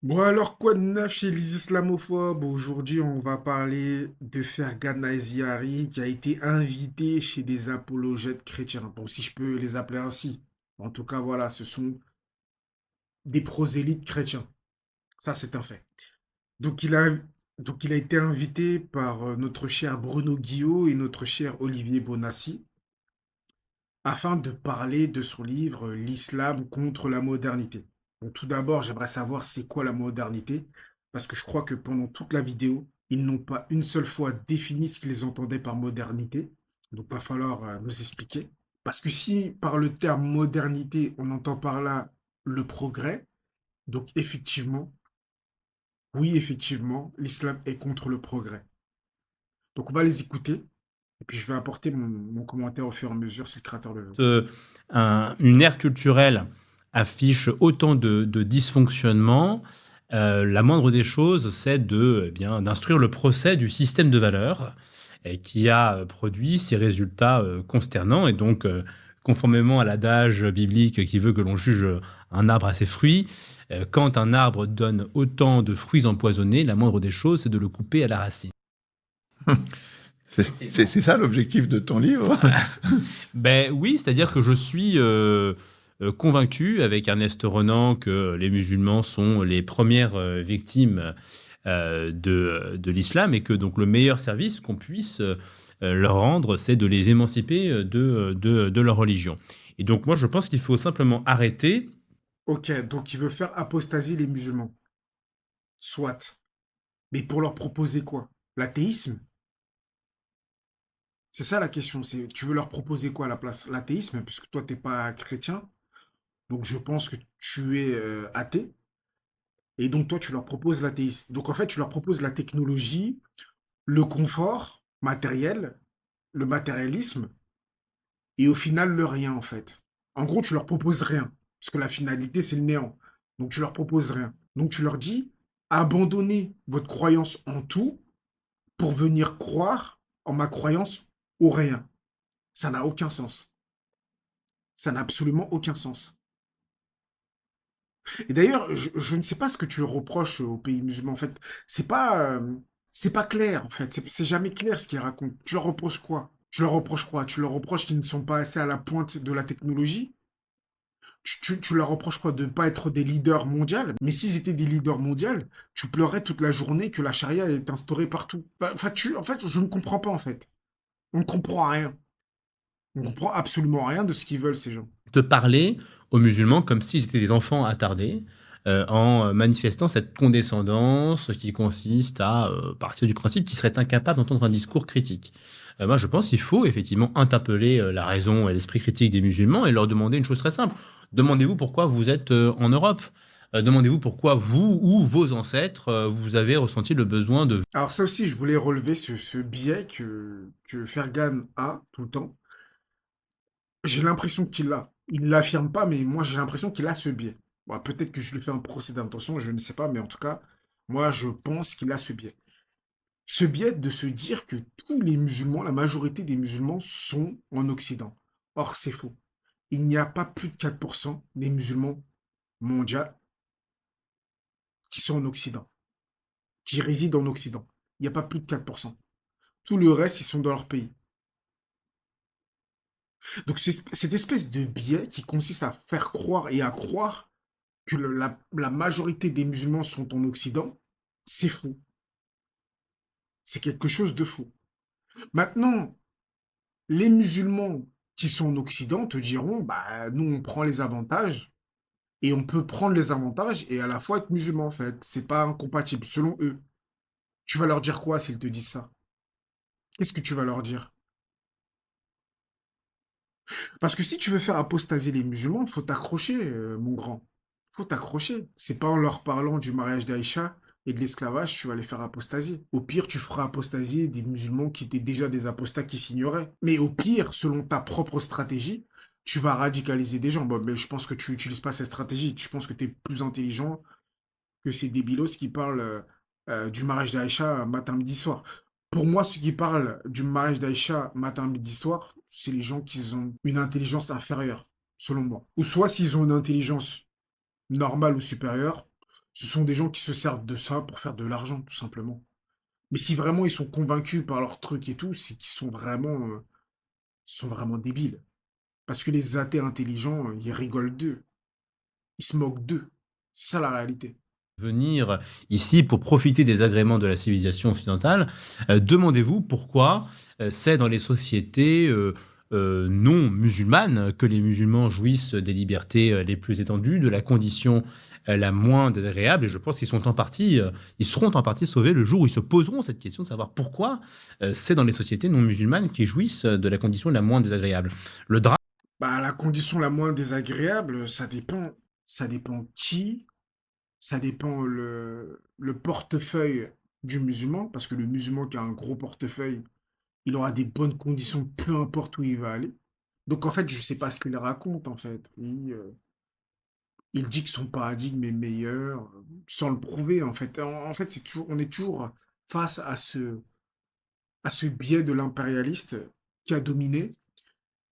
Bon alors, quoi de neuf chez les islamophobes? Aujourd'hui, on va parler de Fergan Aziari qui a été invité chez des apologètes chrétiens. Bon, si je peux les appeler ainsi. En tout cas, voilà, ce sont des prosélytes chrétiens. Ça, c'est un fait. Donc, il a été invité par notre cher Bruno Guillot et notre cher Olivier Bonassi afin de parler de son livre L'islam contre la modernité. Donc, tout d'abord, j'aimerais savoir c'est quoi la modernité, parce que je crois que pendant toute la vidéo, ils n'ont pas une seule fois défini ce qu'ils entendaient par modernité. Donc, il va falloir nous expliquer. Parce que si par le terme modernité, on entend par là le progrès, donc effectivement, oui, effectivement, l'islam est contre le progrès. Donc, on va les écouter, et puis je vais apporter mon commentaire au fur et à mesure, c'est le créateur de... Heu, une ère culturelle affiche autant de dysfonctionnements, la moindre des choses, c'est de, eh bien, d'instruire le procès du système de valeurs et qui a, produit ces résultats, consternants et donc, conformément à l'adage biblique qui veut que l'on juge, un arbre à ses fruits, quand un arbre donne autant de fruits empoisonnés, la moindre des choses, c'est de le couper à la racine. C'est ça l'objectif de ton livre? Ben oui, c'est-à-dire que je suis convaincu avec Ernest Renan que les musulmans sont les premières victimes de l'islam et que donc le meilleur service qu'on puisse leur rendre, c'est de les émanciper de leur religion. Et donc moi, je pense qu'il faut simplement arrêter. Ok, donc il veut faire apostasier les musulmans. Soit. Mais pour leur proposer quoi? L'athéisme? C'est ça la question. C'est tu veux leur proposer quoi à la place? L'athéisme, puisque toi t'es pas chrétien, donc je pense que tu es athée, et donc toi tu leur proposes l'athéisme. Donc en fait tu leur proposes la technologie, le confort matériel, le matérialisme, et au final le rien en fait. En gros tu leur proposes rien, parce que la finalité c'est le néant. Donc tu leur proposes rien. Donc tu leur dis abandonnez votre croyance en tout pour venir croire en ma croyance au rien. Ça n'a aucun sens. Ça n'a absolument aucun sens. Et d'ailleurs, je ne sais pas ce que tu reproches aux pays musulmans. En fait, c'est pas clair. En fait, c'est jamais clair ce qu'ils racontent. Tu leur reproches quoi? Tu leur reproches quoi? Tu leur reproches qu'ils ne sont pas assez à la pointe de la technologie? Tu leur reproches quoi? De ne pas être des leaders mondiaux? Mais s'ils étaient des leaders mondiaux, tu pleurais toute la journée que la charia est instaurée partout. Enfin, en fait, je ne comprends pas en fait. On ne comprend rien. On ne comprend absolument rien de ce qu'ils veulent ces gens. Te parler aux musulmans comme s'ils étaient des enfants attardés, en manifestant cette condescendance qui consiste à partir du principe qu'ils seraient incapables d'entendre un discours critique. Moi, je pense qu'il faut effectivement interpeller la raison et l'esprit critique des musulmans et leur demander une chose très simple. Demandez-vous pourquoi vous êtes en Europe. Demandez-vous pourquoi vous ou vos ancêtres, vous avez ressenti le besoin de... Alors ça aussi, je voulais relever ce biais que Fergan a tout le temps. J'ai l'impression qu'il l'a. Il l'affirme pas, mais moi j'ai l'impression qu'il a ce biais. Bon, peut-être que je lui fais un procès d'intention, je ne sais pas, mais en tout cas, moi je pense qu'il a ce biais. Ce biais de se dire que tous les musulmans, la majorité des musulmans sont en Occident. Or, c'est faux. Il n'y a pas plus de 4% des musulmans mondiaux qui sont en Occident, qui résident en Occident. Il n'y a pas plus de 4%. Tout le reste, ils sont dans leur pays. Donc c'est cette espèce de biais qui consiste à faire croire et à croire que la majorité des musulmans sont en Occident, c'est faux. C'est quelque chose de faux. Maintenant, les musulmans qui sont en Occident te diront, bah nous on prend les avantages et on peut prendre les avantages et à la fois être musulman en fait. C'est pas incompatible selon eux. Tu vas leur dire quoi s'ils te disent ça? Qu'est-ce que tu vas leur dire? Parce que si tu veux faire apostasier les musulmans, faut t'accrocher, mon grand. Faut t'accrocher. C'est pas en leur parlant du mariage d'Aïcha et de l'esclavage, tu vas les faire apostasier. Au pire, tu feras apostasier des musulmans qui étaient déjà des apostats qui s'ignoraient. Mais au pire, selon ta propre stratégie, tu vas radicaliser des gens. Bon, mais je pense que tu n'utilises pas cette stratégie. Je pense que tu es plus intelligent que ces débilos qui parlent du mariage d'Aïcha matin, midi, soir. Pour moi, ceux qui parlent du mariage d'Aïcha matin, midi, soir, c'est les gens qui ont une intelligence inférieure, selon moi. Ou soit s'ils ont une intelligence normale ou supérieure, Ce sont des gens qui se servent de ça pour faire de l'argent, tout simplement. Mais si vraiment ils sont convaincus par leur truc et tout, c'est qu'ils sont vraiment débiles. Parce que les athées intelligents, ils rigolent d'eux. Ils se moquent d'eux. C'est ça la réalité. Venir ici pour profiter des agréments de la civilisation occidentale, demandez-vous pourquoi c'est dans les sociétés non musulmanes que les musulmans jouissent des libertés les plus étendues, de la condition la moins désagréable, et je pense qu'ils sont en partie, ils seront en partie sauvés le jour où ils se poseront cette question de savoir pourquoi c'est dans les sociétés non musulmanes qu'ils jouissent de la condition la moins désagréable. Le drame. Bah, la condition la moins désagréable, ça dépend. Ça dépend qui, ça dépend le portefeuille du musulman, parce que le musulman qui a un gros portefeuille, il aura des bonnes conditions, peu importe où il va aller. Donc en fait, je sais pas ce qu'il raconte en fait. Il dit que son paradigme est meilleur, sans le prouver en fait. En fait, on est toujours face à ce biais de l'impérialiste qui a dominé,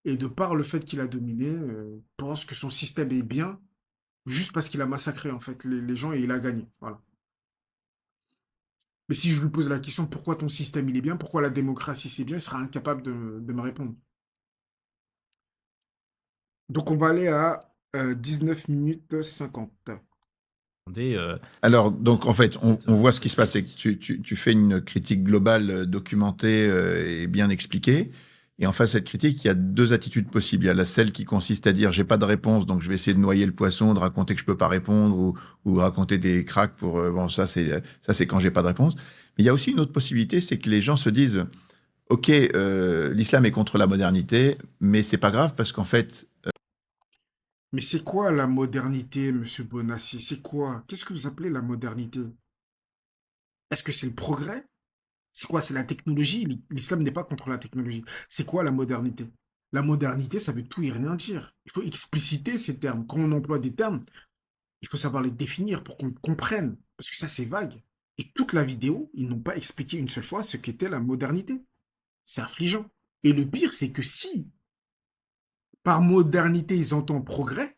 et de par le fait qu'il a dominé, pense que son système est bien, juste parce qu'il a massacré en fait les gens et il a gagné. Voilà. Mais si je lui pose la question pourquoi ton système il est bien, pourquoi la démocratie c'est bien, il sera incapable de me répondre. Donc on va aller à 19 minutes 50. Alors, donc, en fait, on voit ce qui se passe, c'est que tu fais une critique globale documentée et bien expliquée. Et en face de cette critique, il y a deux attitudes possibles. Il y a celle qui consiste à dire j'ai pas de réponse, donc je vais essayer de noyer le poisson, de raconter que je peux pas répondre ou raconter des cracks pour bon ça c'est quand j'ai pas de réponse. Mais il y a aussi une autre possibilité, c'est que les gens se disent ok, l'islam est contre la modernité, mais c'est pas grave parce qu'en fait Mais c'est quoi la modernité, monsieur Bonassi? C'est quoi? Qu'est-ce que vous appelez la modernité? Est-ce que c'est le progrès? C'est quoi? C'est la technologie? L'islam n'est pas contre la technologie. C'est quoi la modernité? La modernité, ça veut tout et rien dire. Il faut expliciter ces termes. Quand on emploie des termes, il faut savoir les définir pour qu'on comprenne. Parce que ça, c'est vague. Et toute la vidéo, ils n'ont pas expliqué une seule fois ce qu'était la modernité. C'est affligeant. Et le pire, c'est que si, par modernité, ils entendent progrès,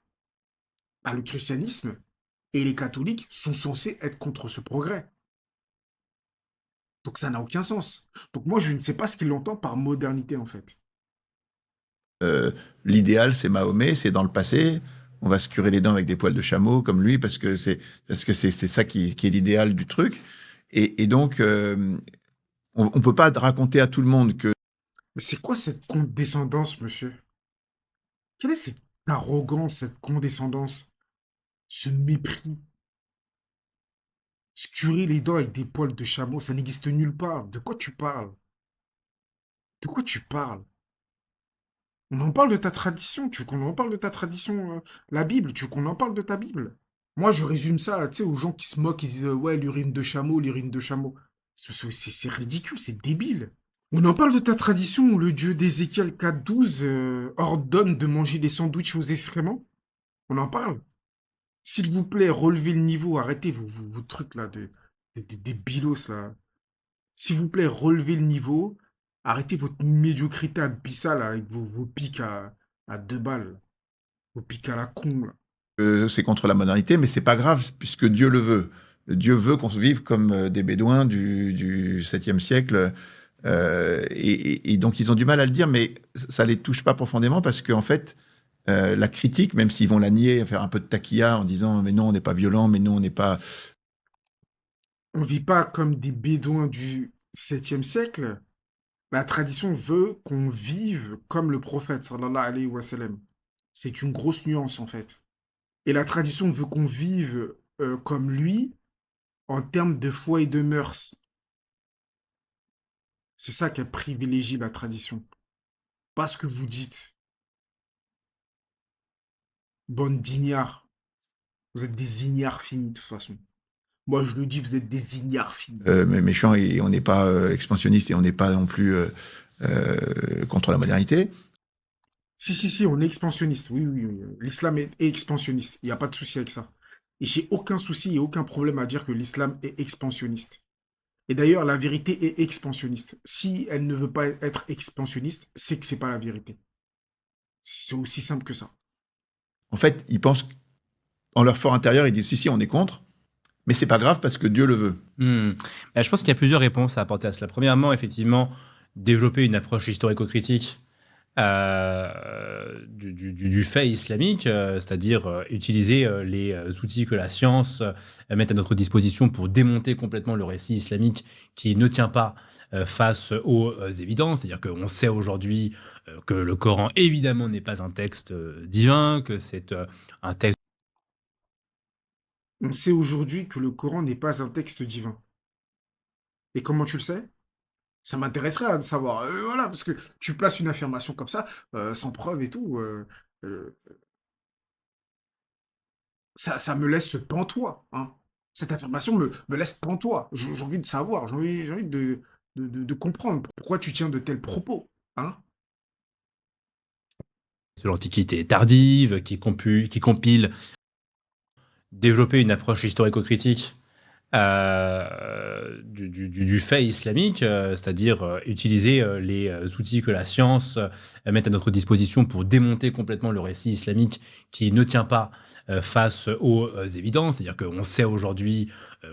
bah, le christianisme et les catholiques sont censés être contre ce progrès. Donc ça n'a aucun sens. Donc moi, je ne sais pas ce qu'il entend par modernité, en fait. euh, l'idéal c'est Mahomet, c'est dans le passé. On va se curer les dents avec des poils de chameau comme lui parce que c'est ça qui est l'idéal du truc. Et donc on peut pas raconter à tout le monde que Mais c'est quoi cette condescendance, monsieur? Quelle est cette arrogance, cette condescendance, ce mépris? Se curer les dents avec des poils de chameau, ça n'existe nulle part. De quoi tu parles? De quoi tu parles? On en parle de ta tradition, tu veux qu'on en parle de ta tradition, la Bible, tu veux qu'on en parle de ta Bible? Moi, je résume ça, tu sais, aux gens qui se moquent, ils disent, ouais, l'urine de chameau, l'urine de chameau. C'est ridicule, c'est débile. On en parle de ta tradition où le dieu d'Ézéchiel 4.12 ordonne de manger des sandwichs aux excréments? On en parle. S'il vous plaît, relevez le niveau, arrêtez vos trucs là, des bilos là. S'il vous plaît, relevez le niveau, arrêtez votre médiocrité abyssale là, avec vos pics à 2 balles, vos pics à la con là. c'est contre la modernité, mais c'est pas grave puisque Dieu le veut. Dieu veut qu'on se vive comme des Bédouins du 7e siècle. Et donc ils ont du mal à le dire, mais ça les touche pas profondément parce qu'en fait, la critique, même s'ils vont la nier, faire un peu de taquilla en disant mais non, on n'est pas violent, mais non, on n'est pas. On vit pas comme des bédouins du 7e siècle. La tradition veut qu'on vive comme le prophète, sallallahu alayhi wa sallam. C'est une grosse nuance en fait. Et la tradition veut qu'on vive comme lui en termes de foi et de mœurs. C'est ça qu'elle privilégie la tradition. Pas ce que vous dites. Bande d'ignards. Vous êtes des ignares finis de toute façon. Moi je le dis, vous êtes des ignares finis. Mais méchant et on n'est pas expansionniste et on n'est pas non plus contre la modernité. Si, on est expansionniste. Oui, oui, oui. L'islam est expansionniste. Il n'y a pas de souci avec ça. Et j'ai aucun souci et aucun problème à dire que l'islam est expansionniste. Et d'ailleurs, la vérité est expansionniste. Si elle ne veut pas être expansionniste, c'est que c'est pas la vérité. C'est aussi simple que ça. En fait, ils pensent, en leur fort intérieur, ils disent si, si, on est contre, Mais c'est pas grave parce que Dieu le veut. Je pense qu'il y a plusieurs réponses à apporter à cela. Premièrement, effectivement, développer une approche historico-critique du fait islamique, c'est-à-dire utiliser les outils que la science met à notre disposition pour démonter complètement le récit islamique qui ne tient pas face aux évidences. C'est-à-dire qu'on sait aujourd'hui que le Coran, évidemment, n'est pas un texte divin, que c'est un texte On sait aujourd'hui que le Coran n'est pas un texte divin. Et comment tu le sais? Ça m'intéresserait de savoir. Voilà, parce que tu places une affirmation comme ça, sans preuve et tout, euh, ça me laisse pantois, hein. Cette affirmation me laisse pantois. J'ai envie de savoir, j'ai envie de comprendre pourquoi tu tiens de tels propos, hein. de l'Antiquité tardive, qui compile développer une approche historico-critique du fait islamique, c'est-à-dire utiliser les outils que la science met à notre disposition pour démonter complètement le récit islamique qui ne tient pas face aux évidences. C'est-à-dire qu'on sait aujourd'hui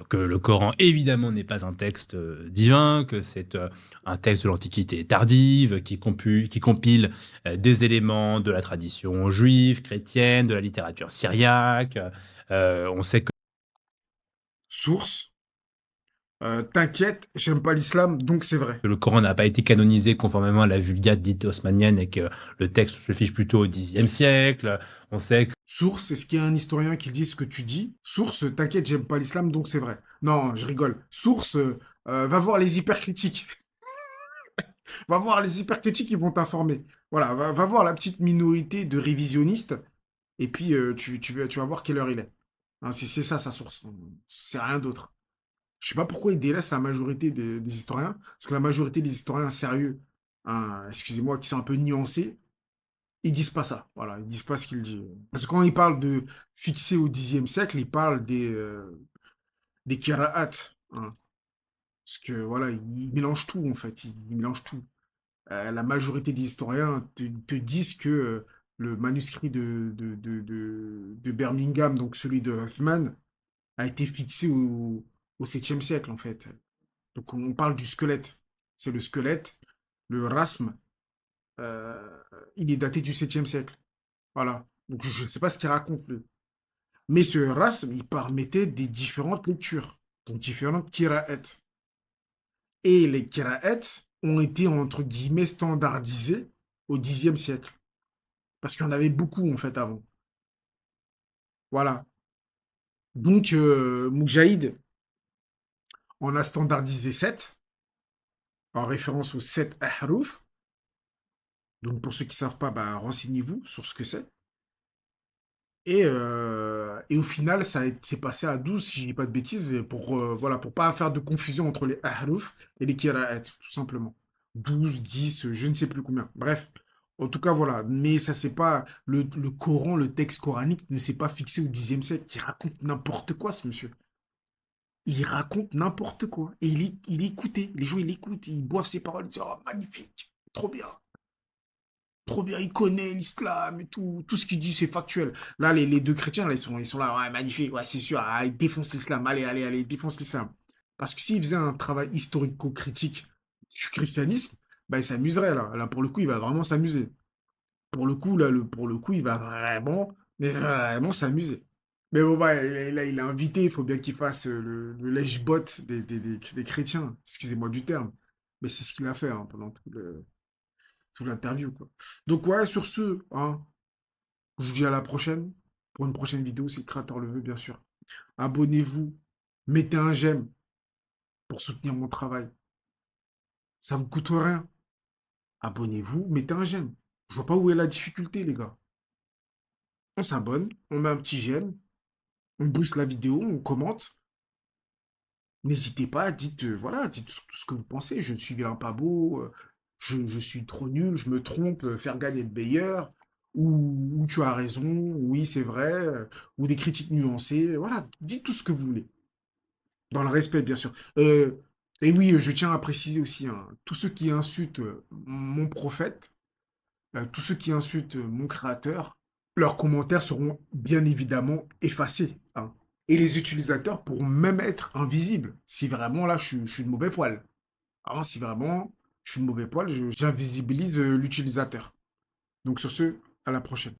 que le Coran, évidemment, n'est pas un texte divin, que c'est un texte de l'Antiquité tardive, qui compile des éléments de la tradition juive, chrétienne, de la littérature syriaque. On sait que Source, t'inquiète, j'aime pas l'islam, donc c'est vrai. le Coran n'a pas été canonisé conformément à la Vulgate dite osmanienne et que le texte se fiche plutôt au Xe siècle. On sait que Source, est-ce qu'il y a un historien qui dit ce que tu dis? Source, t'inquiète, j'aime pas l'islam, donc c'est vrai. Non, je rigole. Source, va voir les hypercritiques. Va voir les hypercritiques, ils vont t'informer. Voilà, va voir la petite minorité de révisionnistes, et puis tu vas voir quelle heure il est. Hein, c'est ça sa source. C'est rien d'autre. Je sais pas pourquoi ils délaissent la majorité des historiens, parce que la majorité des historiens sérieux, hein, excusez-moi, qui sont un peu nuancés, ils disent pas ça. Voilà, ils disent pas ce qu'ils disent. Parce que quand ils parlent de fixer au Xe siècle, ils parlent des qira'at, hein. Parce que voilà, ils mélangent tout en fait, ils mélangent tout. La majorité des historiens te disent que le manuscrit de Birmingham, donc celui de Hoffman, a été fixé au 7e siècle en fait. Donc on parle du squelette. C'est le squelette, le rasm, euh, il est daté du 7e siècle. Voilà. Donc je ne sais pas ce qu'il raconte lui. Mais ce rasm, il permettait des différentes lectures, donc différentes kiraët. Et les kiraët ont été entre guillemets standardisés au 10e siècle. Parce qu'il y en avait beaucoup en fait avant. Voilà. Donc Moujahid en a standardisé 7, en référence aux 7 ahruf. Donc pour ceux qui ne savent pas, bah, renseignez-vous sur ce que c'est. Et au final, c'est passé à 12, si je dis pas de bêtises, pour voilà, pour pas faire de confusion entre les ahruf et les qira'at, tout simplement. 12, 10, je ne sais plus combien. Bref, en tout cas, voilà. Mais ça, c'est pas le Coran, le texte coranique ne s'est pas fixé au 10e siècle. Il raconte n'importe quoi, ce monsieur. Il raconte n'importe quoi. Et il est écouté. Les gens, ils l'écoutent. Ils boivent ses paroles. Ils disent, oh, magnifique, trop bien. Trop bien, il connaît l'islam et tout. Tout ce qu'il dit, c'est factuel. Là, les deux chrétiens, là, ils sont là, ouais, magnifique, ouais, c'est sûr. Ah, ils défoncent l'islam. Allez, allez, allez, ils défoncent l'islam. Parce que s'il faisait un travail historico-critique du christianisme, bah, il s'amuserait, là. Là, pour le coup, il va vraiment s'amuser. Pour le coup, là, pour le coup, il va vraiment, mais vraiment s'amuser. Mais bon, bah, là, il est invité, il faut bien qu'il fasse le lèche-bot des chrétiens. Excusez-moi du terme. Mais c'est ce qu'il a fait hein, pendant tout l'interview, quoi. Donc, ouais, sur ce, hein, je vous dis à la prochaine, pour une prochaine vidéo, si le créateur le veut, bien sûr. Abonnez-vous, mettez un j'aime pour soutenir mon travail. Ça vous coûte rien. Abonnez-vous, mettez un j'aime. Je vois pas où est la difficulté, les gars. On s'abonne, on met un petit j'aime, on booste la vidéo, on commente. N'hésitez pas, dites, voilà, dites tout ce que vous pensez. Je suis vilain pas beau, je suis trop nul, je me trompe, faire gagner le meilleur, ou tu as raison, oui, c'est vrai, ou des critiques nuancées. Voilà, dites tout ce que vous voulez. Dans le respect, bien sûr. Et oui, je tiens à préciser aussi, hein, tous ceux qui insultent mon prophète, tous ceux qui insultent mon créateur, leurs commentaires seront bien évidemment effacés, hein. Et les utilisateurs pourront même être invisibles. Si vraiment là, je suis de mauvais poil. Alors, si vraiment je suis de mauvais poil, j'invisibilise l'utilisateur. Donc sur ce, à la prochaine.